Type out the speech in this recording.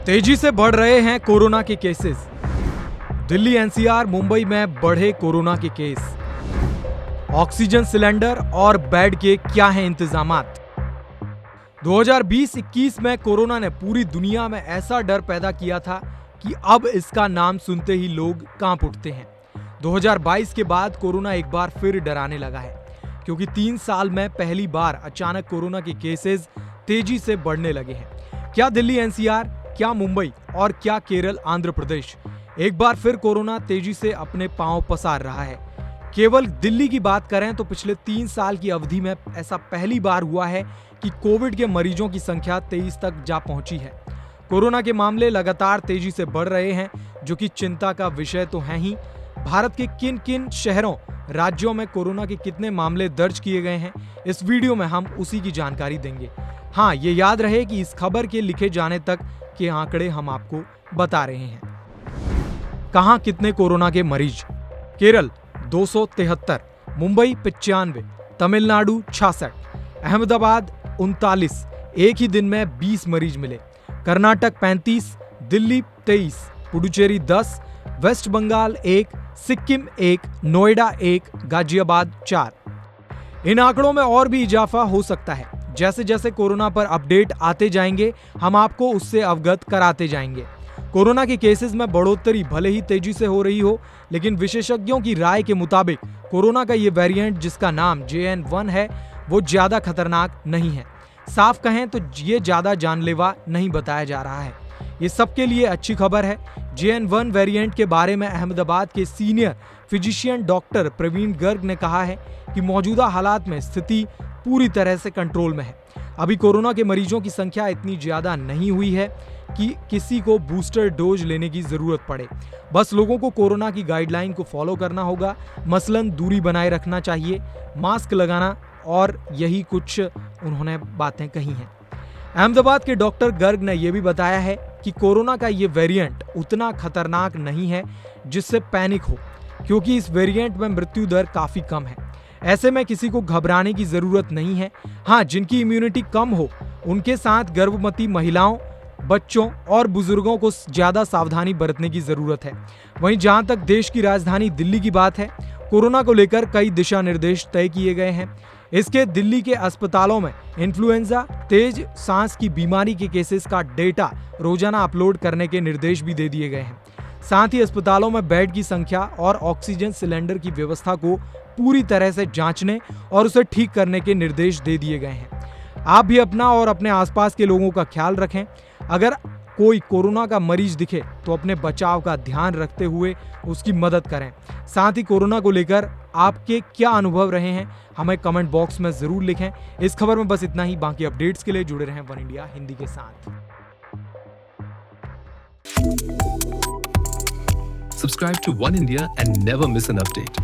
तेजी से बढ़ रहे हैं कोरोना के केसेस। दिल्ली एनसीआर मुंबई में बढ़े कोरोना के केस। ऑक्सीजन सिलेंडर और बेड के क्या हैं इंतजामात। 2020-21 में कोरोना ने पूरी दुनिया में ऐसा डर पैदा किया था कि अब इसका नाम सुनते ही लोग कांप उठते हैं। 2022 के बाद कोरोना एक बार फिर डराने लगा है, क्योंकि 3 साल में पहली बार अचानक कोरोना के केसेस तेजी से बढ़ने लगे हैं। क्या दिल्ली एनसीआर, क्या मुंबई और क्या केरल आंध्र प्रदेश एक बार फिर कोरोना तेजी से अपने पांव पसार रहा है। केवल दिल्ली की बात करें तो पिछले 3 साल की अवधि में ऐसा पहली बार हुआ है कि कोविड के मरीजों की संख्या 23 तक जा पहुंची है। कोरोना के मामले लगातार तेजी से बढ़ रहे हैं, जो कि चिंता का विषय तो है ही। भारत के किन किन शहरों, राज्यों में कोरोना के कितने मामले दर्ज किए गए हैं, इस वीडियो में हम उसी की जानकारी देंगे। हाँ, ये याद रहे कि इस खबर के लिखे जाने तक के आंकड़े हम आपको बता रहे हैं। कहां कितने कोरोना के मरीज। केरल 273, मुंबई 95, तमिलनाडु 66, अहमदाबाद 39, एक ही दिन में 20 मरीज मिले। कर्नाटक 35, दिल्ली 23, पुडुचेरी 10, वेस्ट बंगाल 1, सिक्किम 1, नोएडा 1, गाजियाबाद 4। इन आंकड़ों में और भी इजाफा हो सकता है। जैसे जैसे कोरोना पर अपडेट आते जाएंगे, हम आपको उससे अवगत कराते जाएंगे। कोरोना के केसेस में बढ़ोतरी भले ही तेजी से हो रही हो, लेकिन विशेषज्ञों की राय के मुताबिक कोरोना का ये वेरिएंट, जिसका नाम JN.1 है, वो ज्यादा खतरनाक नहीं है। साफ कहें तो ये ज्यादा जानलेवा नहीं बताया जा रहा है। ये सबके लिए अच्छी खबर है। JN.1 वेरिएंट के बारे में अहमदाबाद के senior physician doctor Praveen Garg ने कहा है कि मौजूदा हालात में स्थिति पूरी तरह से कंट्रोल में है। अभी कोरोना के मरीजों की संख्या इतनी ज्यादा नहीं हुई है कि किसी को बूस्टर डोज लेने की जरूरत पड़े। बस लोगों को कोरोना की गाइडलाइन को फॉलो करना होगा। मसलन दूरी बनाए रखना चाहिए, मास्क लगाना, और यही कुछ उन्होंने बातें कही हैं। अहमदाबाद के डॉक्टर गर्ग ने यह भी बताया है कि कोरोना का ये वेरिएंट उतना खतरनाक नहीं है जिससे पैनिक हो, क्योंकि इस वेरिएंट में मृत्यु दर काफी कम है। ऐसे में किसी को घबराने की जरूरत नहीं है। हाँ, जिनकी इम्यूनिटी कम हो, उनके साथ गर्भवती महिलाओं, बच्चों और बुजुर्गों को ज्यादा सावधानी बरतने की जरूरत है। वहीं जहां तक देश की राजधानी दिल्ली की बात है, कोरोना को लेकर कई दिशा निर्देश तय किए गए हैं। इसके दिल्ली के अस्पतालों में इन्फ्लुएंजा, तेज सांस की बीमारी के केसेस का डेटा रोजाना अपलोड करने के निर्देश भी दे दिए गए हैं। साथ ही अस्पतालों में बेड की संख्या और ऑक्सीजन सिलेंडर की व्यवस्था को पूरी तरह से जांचने और उसे ठीक करने के निर्देश दे दिए गए हैं। आप भी अपना और अपने आसपास के लोगों का ख्याल रखें। अगर कोई कोरोना का मरीज दिखे तो अपने बचाव का ध्यान रखते हुए उसकी मदद करें। साथ ही कोरोना को लेकर आपके क्या अनुभव रहे हैं, हमें कमेंट बॉक्स में जरूर लिखें। इस खबर में बस इतना ही। बाकी अपडेट्स के लिए जुड़े रहें वन इंडिया हिंदी के साथ। Subscribe to One India and never miss an update.